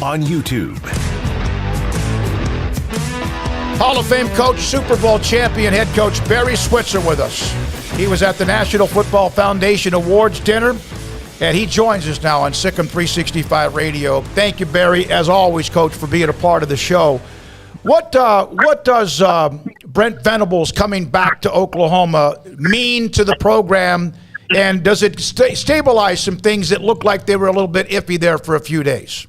on YouTube. Hall of Fame coach, Super Bowl champion head coach Barry Switzer with us. He was at the National Football Foundation Awards dinner, and he joins us now on Sikkim 365 Radio. Thank you, Barry, as always, Coach, for being a part of the show. What does Brent Venables coming back to Oklahoma mean to the program, and does it stabilize some things that looked like they were a little bit iffy there for a few days?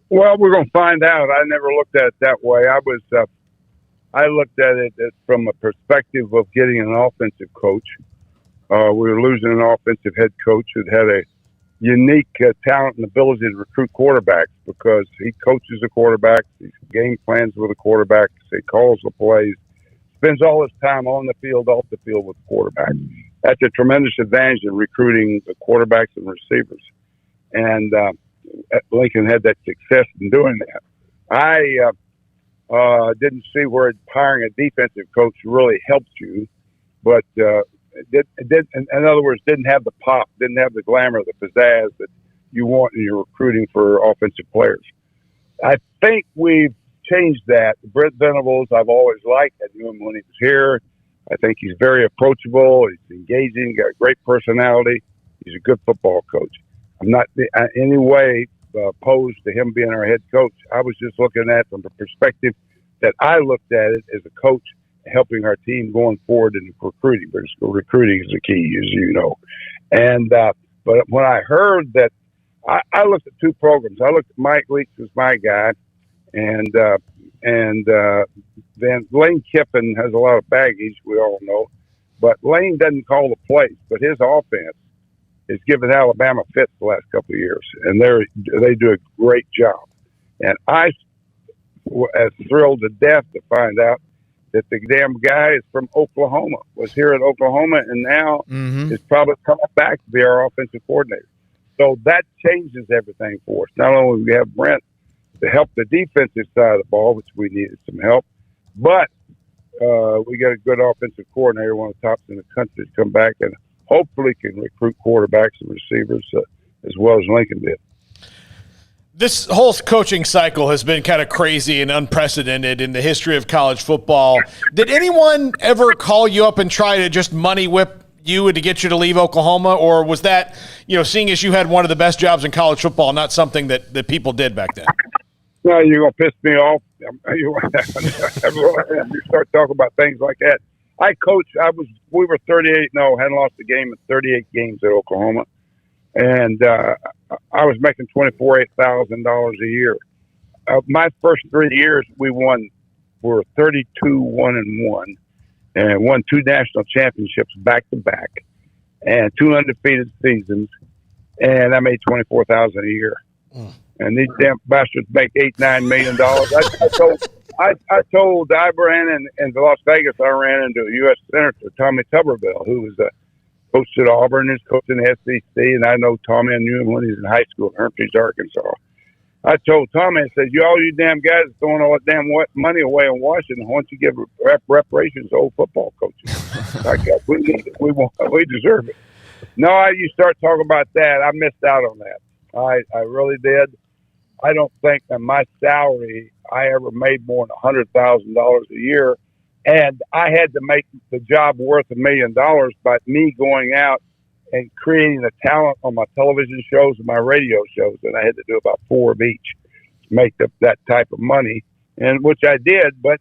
Well, we're going to find out. I never looked at it that way. I looked at it from a perspective of getting an offensive coach. We were losing an offensive head coach who had a unique talent and ability to recruit quarterbacks because he coaches the quarterbacks, he game plans with the quarterbacks, he calls the plays, spends all his time on the field, off the field with the quarterbacks. That's a tremendous advantage in recruiting the quarterbacks and receivers. And Lincoln had that success in doing that. I didn't see where hiring a defensive coach really helped you, but it did, in other words, didn't have the pop, didn't have the glamour, the pizzazz that you want in your recruiting for offensive players. I think we've changed that. Brent Venables, I've always liked. I knew him when he was here. I think he's very approachable. He's engaging, got a great personality. He's a good football coach. I'm not in any way opposed to him being our head coach. I was just looking at it from the perspective that I looked at it as a coach helping our team going forward in recruiting. Because recruiting is the key, as you know. And but when I heard that, I looked at two programs. I looked at Mike Leach, who's my guy, and then Lane Kiffin has a lot of baggage, we all know. But Lane doesn't call the plays, but his offense has given Alabama fits the last couple of years, and they do a great job. And I was thrilled to death to find out that the damn guy is from Oklahoma, was here at Oklahoma, and now is probably coming back to be our offensive coordinator. So that changes everything for us. Not only do we have Brent to help the defensive side of the ball, which we needed some help, but we got a good offensive coordinator, one of the tops in the country, to come back and hopefully can recruit quarterbacks and receivers as well as Lincoln did. This whole coaching cycle has been kind of crazy and unprecedented in the history of college football. Did anyone ever call you up and try to just money whip you to get you to leave Oklahoma, or was that, seeing as you had one of the best jobs in college football, not something that people did back then? No, you're going to piss me off. You start talking about things like that. I coached. We were 38-0, hadn't lost a game in 38 games at Oklahoma, and I was making $24,000 a year. My first 3 years, we were 32-1-1, and won 2 national championships back to back, and 2 undefeated seasons, and I made $24,000 a year. And these damn bastards make $8-9 million. I told I ran in Las Vegas. I ran into a U.S. Senator, Tommy Tuberville, who was a coach at Auburn, is coaching the SEC, and I know Tommy. I knew him when he was in high school in Hermitage, Arkansas. I told Tommy, I said, all you damn guys are throwing all that damn money away in Washington. Why don't you give reparations to old football coaches? I guess we deserve it. No, you start talking about that. I missed out on that. I really did. I don't think that my salary, I ever made more than $100,000 a year. And I had to make the job worth $1 million by me going out and creating the talent on my television shows and my radio shows. And I had to do about 4 of each to make that type of money, and which I did, but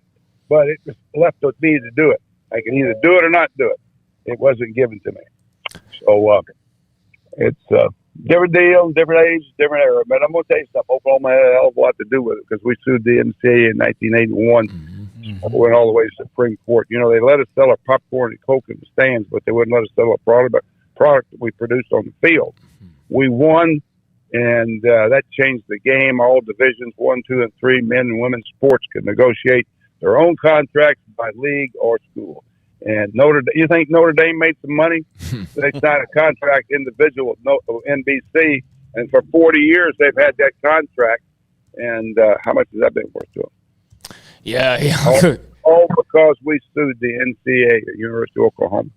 it was left with me to do it. I can either do it or not do it. It wasn't given to me. So it's different deal, different age, different era. But I'm going to tell you something. Oklahoma had a hell of a lot to do with it because we sued the NCAA in 1981. Went all the way to the Supreme Court. They let us sell our popcorn and Coke in the stands, but they wouldn't let us sell a product that we produced on the field. We won, and that changed the game. All divisions 1, 2, and 3, men and women's sports could negotiate their own contracts by league or school. And you think Notre Dame made some money? They signed a contract individual with NBC, and for 40 years they've had that contract. And how much has that been worth to them? Yeah. all because we sued the NCAA at University of Oklahoma.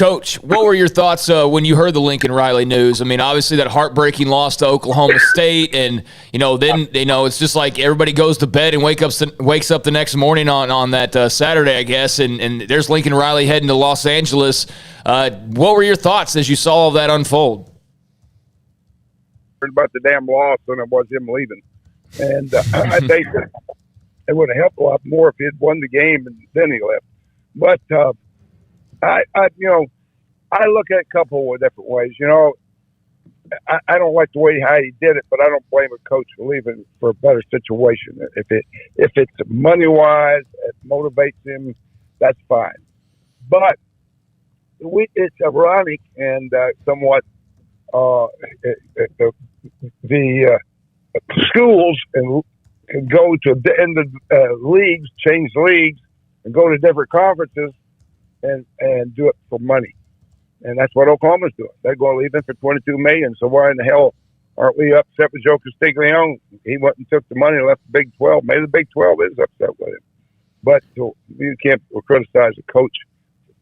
Coach, what were your thoughts when you heard the Lincoln Riley news? I mean, obviously that heartbreaking loss to Oklahoma State, and then it's just like everybody goes to bed and wakes up the next morning on that Saturday, I guess, and there's Lincoln Riley heading to Los Angeles. What were your thoughts as you saw all that unfold? About the damn loss than it was him leaving, and I think that it would have helped a lot more if he had won the game and then he left. But I look at it a couple of different ways. I don't like the way how he did it, but I don't blame a coach for leaving for a better situation. If it's money wise, it motivates him, that's fine. But it's ironic and somewhat the schools can go to the end of leagues, change leagues, and go to different conferences and do it for money. And that's what Oklahoma's doing. They're going to leave him for $22 million. So why in the hell aren't we upset with Joe Castiglione? He went and took the money and left the Big 12. Maybe the Big 12 is upset with him. But you can't criticize a coach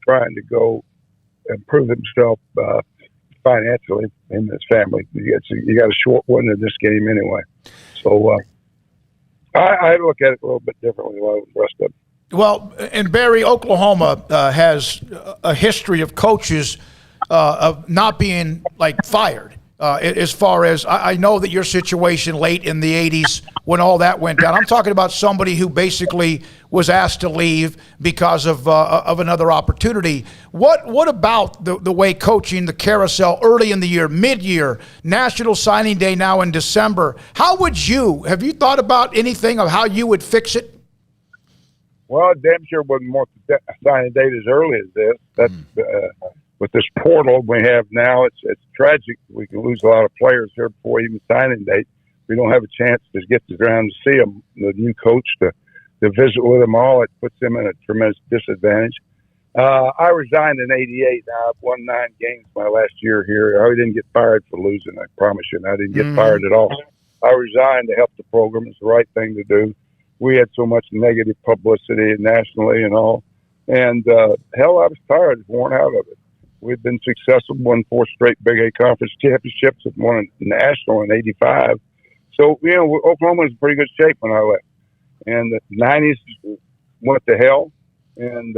trying to go improve himself financially and his family. You got a short one in this game anyway. So I look at it a little bit differently than the rest of them. Well, and Barry, Oklahoma has a history of coaches of not being fired. As far as I know that your situation late in the 80s when all that went down, I'm talking about somebody who basically was asked to leave because of another opportunity. What about the way coaching, the carousel early in the year, mid-year, National Signing Day now in December? Have you thought about anything of how you would fix it? Well, damn sure wouldn't want the signing date as early as this. That's with this portal we have now, it's tragic. We can lose a lot of players here before even signing date. We don't have a chance to get around to see them, the new coach, to visit with them all. It puts them in a tremendous disadvantage. I resigned in '88. Now I've won 9 games my last year here. I didn't get fired for losing. I promise you. And I didn't get fired at all. I resigned to help the program. It's the right thing to do. We had so much negative publicity nationally and all. And hell, I was tired, worn out of it. We've been successful, won 4 straight Big 8 conference championships, and won a national in '85. So, Oklahoma was in pretty good shape when I left. And the '90s went to hell. And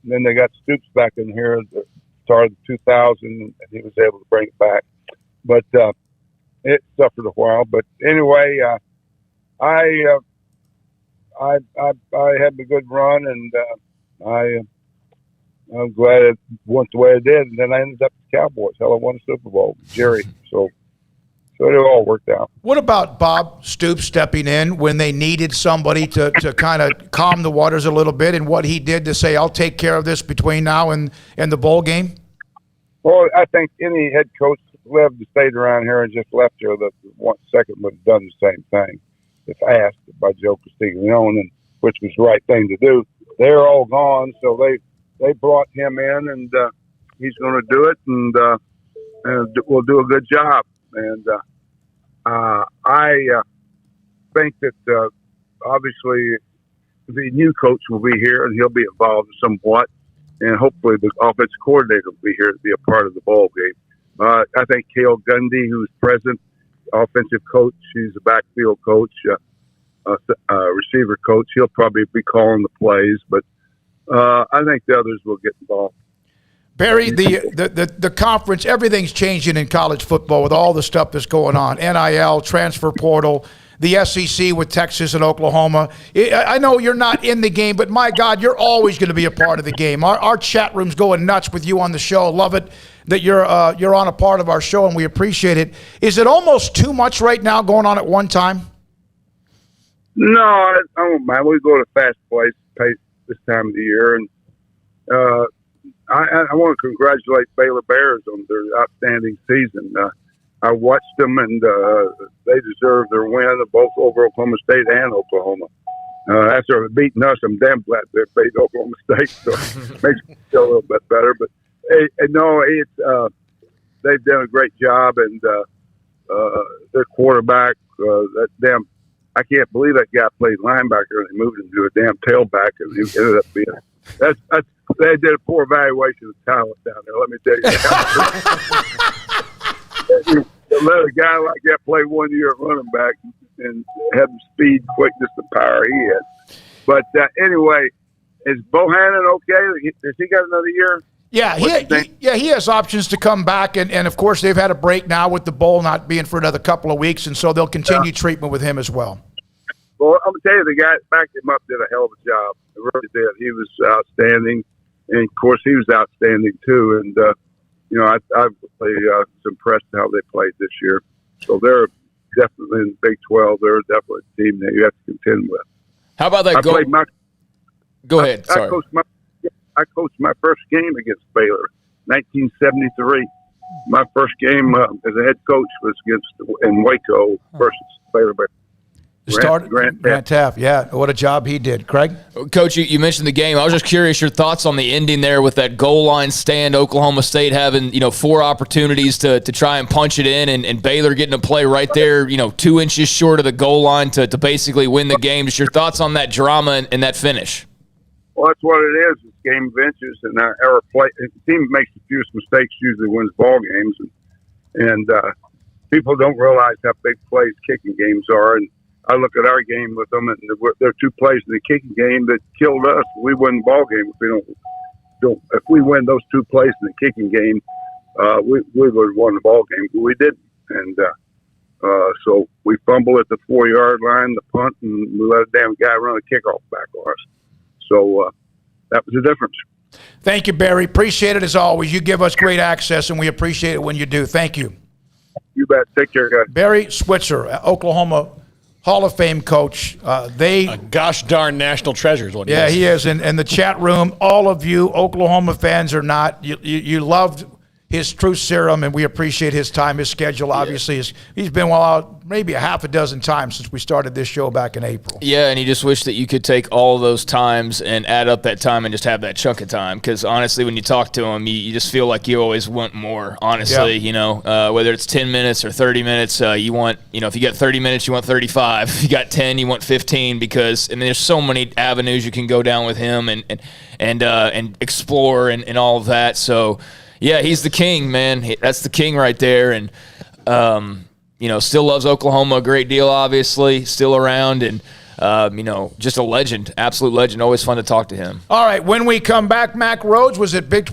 then they got Stoops back in here at the start of 2000, and he was able to bring it back. But it suffered a while. But anyway, I had a good run, and I'm glad it went the way it did. And then I ended up with the Cowboys. Hell, I won a Super Bowl with Jerry. So it all worked out. What about Bob Stoops stepping in when they needed somebody to kind of calm the waters a little bit, and what he did to say, I'll take care of this between now and the bowl game? Well, I think any head coach lived to stayed around here and just left here the 1 second would have done the same thing if asked by Joe Castiglione, and which was the right thing to do. They're all gone, so they brought him in, and he's going to do it, and we'll do a good job. And I think that obviously the new coach will be here, and he'll be involved somewhat, and hopefully the offensive coordinator will be here to be a part of the ball game. I think Cale Gundy, who's present, offensive coach, he's a backfield coach, receiver coach. He'll probably be calling the plays, but I think the others will get involved. Barry, the conference, everything's changing in college football with all the stuff that's going on. NIL, transfer portal, the SEC with Texas and Oklahoma. I know you're not in the game, but my God, you're always going to be a part of the game. Our chat room's going nuts with you on the show. Love it that you're on a part of our show, and we appreciate it. Is it almost too much right now going on at one time? No, I don't mind. We go to fast pace this time of the year, and I want to congratulate Baylor Bears on their outstanding season. I watched them, and they deserve their win both over Oklahoma State and Oklahoma. After beating us, I'm damn glad they beat Oklahoma State, so it makes me feel a little bit better. But they've done a great job, and their quarterback, I can't believe that guy played linebacker, and they moved him to a damn tailback, and he ended up being They did a poor evaluation of talent down there. Let me tell you. You let a guy like that play 1 year at running back and have the speed, quickness, the power he had. But anyway, is Bohannon okay? Has he got another year? Yeah, he has options to come back, and of course they've had a break now with the bowl not being for another couple of weeks, and so they'll continue treatment with him as well. Well, I'm gonna tell you, the guy that backed him up did a hell of a job. He really did. He was outstanding, and of course he was outstanding too. And I was impressed how they played this year. So they're definitely in the Big 12. They're definitely a team that you have to contend with. How about that goal? Go ahead. Sorry. I coached my first game against Baylor, 1973. My first game as a head coach was in Waco versus Baylor. Grant Taft. Yeah, what a job he did. Craig? Coach, you mentioned the game. I was just curious your thoughts on the ending there with that goal line stand, Oklahoma State having 4 opportunities to try and punch it in, and Baylor getting a play right there 2 inches short of the goal line to basically win the game. Just your thoughts on that drama and that finish. Well, that's what it is. It's game of inches, and our play. The team makes the fewest mistakes usually wins ball games, and people don't realize how big plays kicking games are. And I look at our game with them, and there are 2 plays in the kicking game that killed us. We win the ball game if we don't. If we win those 2 plays in the kicking game, we would have won the ball game, but we didn't. And so we fumble at the 4-yard line, the punt, and we let a damn guy run a kickoff back on us. So that was the difference. Thank you, Barry. Appreciate it as always. You give us great access, and we appreciate it when you do. Thank you. You bet. Take care, guys. Barry Switzer, Oklahoma Hall of Fame coach. A gosh darn national treasure is what he is. Yeah, he is. In the chat room, all of you Oklahoma fans or not, you loved his truth serum, and we appreciate his time, his schedule. Obviously, he's been out maybe a half a dozen times since we started this show back in April. Yeah, and he just wished that you could take all of those times and add up that time and just have that chunk of time. Because honestly, when you talk to him, you just feel like you always want more. Honestly, whether it's 10 minutes or 30 minutes, you want, if you got 30 minutes, you want 35. If you got 10, you want 15. Because there's so many avenues you can go down with him and explore and all of that. So. Yeah, he's the king, man. That's the king right there. And, still loves Oklahoma a great deal, obviously. Still around and, just a legend, absolute legend. Always fun to talk to him. All right, when we come back, Mac Rhodes was at Big